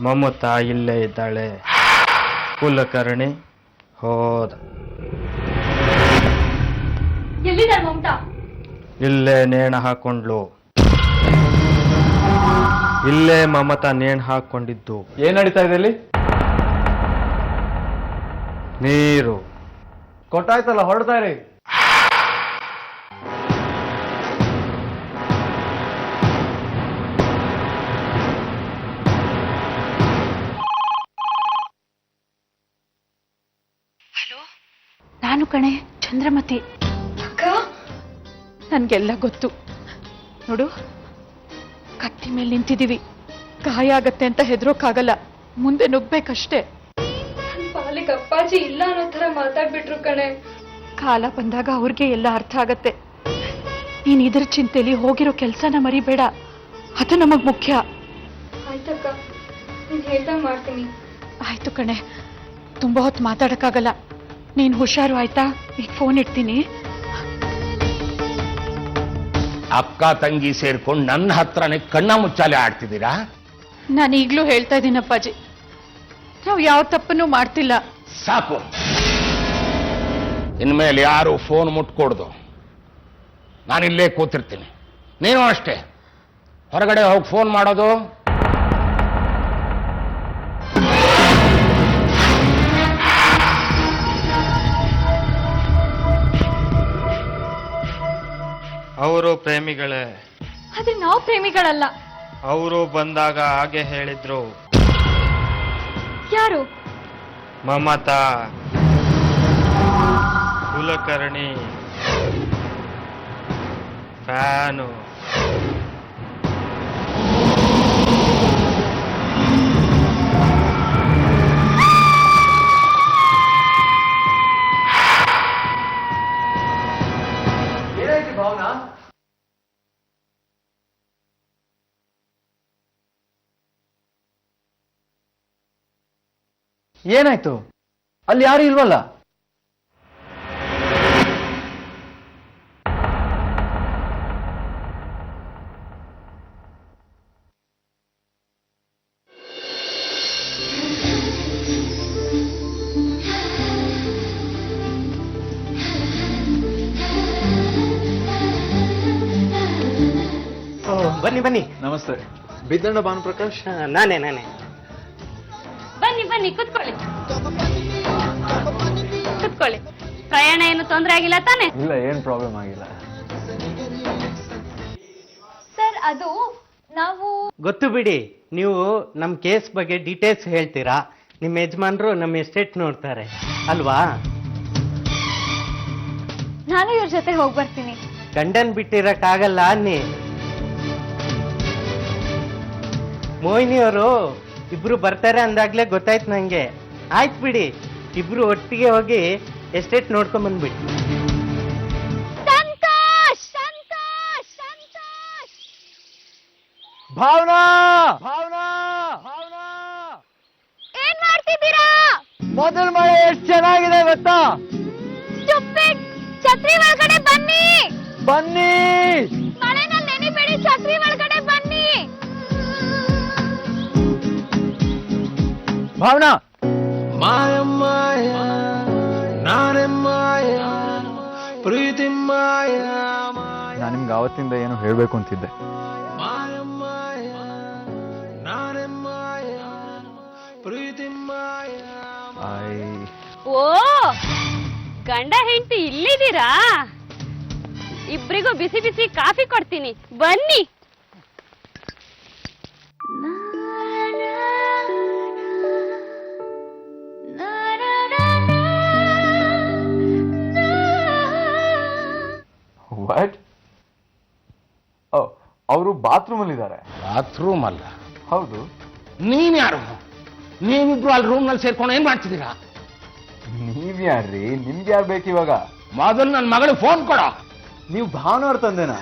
ಮಮತಾ ಇಲ್ಲೇ ಇದ್ದಾಳೆ. ಕುಲಕರ್ಣಿ ಹೋದ. ಎಲ್ಲಿದ್ದಾಳೆ ಮಮತಾ? ಇಲ್ಲೇ ನೇಣು ಹಾಕೊಂಡ್ಲು. ಇಲ್ಲೇ ಮಮತಾ ನೇಣು ಹಾಕೊಂಡಿದ್ದು. ಏನ್ ನಡೀತಾ ಇದೆ ಇಲ್ಲಿ? ನೀರು ಕೊಟ್ಟಾಯ್ತಲ್ಲ, ಹೊರಡ್ತಾ ಇರಿ. ನಾನು ಕಣೆ, ಚಂದ್ರಮತಿ. ನನ್ಗೆಲ್ಲ ಗೊತ್ತು ನೋಡು. ಕತ್ತಿ ಮೇಲೆ ನಿಂತಿದೀವಿ, ಗಾಯ ಆಗತ್ತೆ ಅಂತ ಹೆದರೋಕ್ಕಾಗಲ್ಲ, ಮುಂದೆ ನುಗ್ಬೇಕಷ್ಟೇ. ನನ್ ಪಾಲಿಗೆ ಅಪ್ಪಾಜಿ ಇಲ್ಲ ಅನ್ನೋ ತರ ಮಾತಾಡ್ಬಿಟ್ರು ಕಣೆ. ಕಾಲ ಬಂದಾಗ ಅವ್ರಿಗೆ ಎಲ್ಲ ಅರ್ಥ ಆಗತ್ತೆ. ನೀನ್ ಇದ್ರ ಚಿಂತೆಲಿ ಹೋಗಿರೋ ಕೆಲ್ಸನ ಮರಿಬೇಡ, ಅದು ನಮಗ್ ಮುಖ್ಯ. ಆಯ್ತಕ್ಕ, ನೀನ್ ಹೇಳ್ದಂಗ್ ಮಾಡ್ತೀನಿ. ಆಯ್ತು ಕಣೆ, ತುಂಬಾ ಹೊತ್ತು ಮಾತಾಡಕ್ಕಾಗಲ್ಲ. ನೀನ್ ಹುಷಾರು ಆಯ್ತಾ? ಈಗ ಫೋನ್ ಇಡ್ತೀನಿ. ಅಕ್ಕ ತಂಗಿ ಸೇರ್ಕೊಂಡು ನನ್ನ ಹತ್ರನೇ ಕಣ್ಣ ಮುಚ್ಚಾಲೆ ಆಡ್ತಿದ್ದೀರಾ? ನಾನು ಈಗ್ಲೂ ಹೇಳ್ತಾ ಇದ್ದೀನಿ ಅಪ್ಪಾಜಿ, ನಾವು ಯಾವ ತಪ್ಪನ್ನು ಮಾಡ್ತಿಲ್ಲ. ಸಾಕು, ಇನ್ಮೇಲೆ ಯಾರು ಫೋನ್ ಮುಟ್ಕೊಡ್ದು. ನಾನಿಲ್ಲೇ ಕೂತಿರ್ತೀನಿ, ನೀನು ಅಷ್ಟೇ. ಹೊರಗಡೆ ಹೋಗಿ ಫೋನ್ ಮಾಡೋದು. ಅವರು ಪ್ರೇಮಿಗಳೇ. ಆದ್ರೆ ನಾವು ಪ್ರೇಮಿಗಳಲ್ಲ. ಅವರು ಬಂದಾಗ ಹಾಗೆ ಹೇಳಿದ್ರು. ಯಾರು? ಮಮತಾ, ಕುಲಕರ್ಣಿ ಫ್ಯಾನು. ಏನಾಯ್ತು ಭಾವನಾ? ಏನಾಯ್ತು? ಅಲ್ಲಿ ಯಾರು ಇಲ್ವಲ್ಲ? ಬನ್ನಿ ಬನ್ನಿ. ನಮಸ್ತೆ. ಬಿದ್ದಣ್ಣ ಭಾನುಪ್ರಕಾಶ್? ನಾನೇ. ಬನ್ನಿ ಬನ್ನಿ, ಕುತ್ಕೊಳ್ಳಿ ಕುತ್ಕೊಳ್ಳಿ. ಪ್ರಯಾಣ ಏನು ತೊಂದರೆ ಆಗಿಲ್ಲ ತಾನೆ? ಇಲ್ಲ, ಏನ್ ಪ್ರಾಬ್ಲಮ್ ಆಗಿಲ್ಲ. ಸರ್, ಅದು ನಾವು ಗೊತ್ತು ಬಿಡಿ, ನೀವು ನಮ್ಮ ಕೇಸ್ ಬಗ್ಗೆ ಡೀಟೇಲ್ಸ್ ಹೇಳ್ತೀರಾ. ನಿಮ್ಮ ಯಜಮಾನ್ರು ನಮ್ಮ ಎಸ್ಟೇಟ್ ನೋಡ್ತಾರೆ ಅಲ್ವಾ? ನಾನು ಇವ್ರ ಜೊತೆ ಹೋಗಿ ಬರ್ತೀನಿ. ಗಂಡನ್ ಬಿಟ್ಟಿರಕ್ಕಾಗಲ್ಲ ಅನ್ನಿ. ಮೋಹಿನಿಯವರು ಇಬ್ರು ಬರ್ತಾರೆ ಅಂದಾಗ್ಲೇ ಗೊತ್ತಾಯ್ತು ನಂಗೆ. ಆಯ್ತು ಬಿಡಿ, ಇಬ್ರು ಒಟ್ಟಿಗೆ ಹೋಗಿ ಎಸ್ಟೇಟ್ ನೋಡ್ಕೊಂಡ್ ಬಂದ್ಬಿಟ್ಟು. ಭಾವನಾ! ಭಾವನಾ! ಭಾವನಾ! ಏನ್ ಮಾಡ್ತಿದ್ದೀರಾ? ಮೊದಲ ಮಳೆ ಎಷ್ಟು ಚೆನ್ನಾಗಿದೆ ಗೊತ್ತಾ? ಛತ್ರಿ ಒಳಗಡೆ ಬನ್ನಿ. ಬನ್ನಿ. ಮಳೆನಲ್ಲಿ ನೆನಿಬೇಡಿ, ಛತ್ರಿ ಒಳಗಡೆ ಬನ್ನಿ. ಭಾವನಾ! ನಾನು ನಿಮ್ಗೆ ಆವತ್ತಿಂದ ಏನು ಹೇಳ್ಬೇಕು ಅಂತಿದ್ದೆ. ಓ, ಗಂಡ ಹೆಂಡತಿ ಇಲ್ಲಿದ್ದೀರಾ? ಇಬ್ರಿಗೂ ಬಿಸಿ ಬಿಸಿ ಕಾಫಿ ಕೊಡ್ತೀನಿ, ಬನ್ನಿ. ವಾಟ್? ಅವರು ಬಾತ್ರೂಮ್ ಅಲ್ಲಿ ಇದ್ದಾರೆ. ಬಾತ್ರೂಮ್ ಅಲ್ಲ? ಹೌದು. ನೀನ್ ಯಾರು? ನೀವಿಬ್ರು ಅಲ್ಲಿ ರೂಮ್ ನಲ್ಲಿ ಸೇರ್ಕೊಂಡು ಏನ್ ಮಾಡ್ತಿದ್ದೀರಾ? ನೀವ್ಯಾರ್ರಿ? ನಿಮ್ಗೆ ಯಾರು ಬೇಕು ಇವಾಗ? ಮೊದಲು ನನ್ನ ಮಗಳಿಗೆ ಫೋನ್ ಕೊಡ. ನೀವು ಭಾವನವ್ರ ತಂದೆನಾ?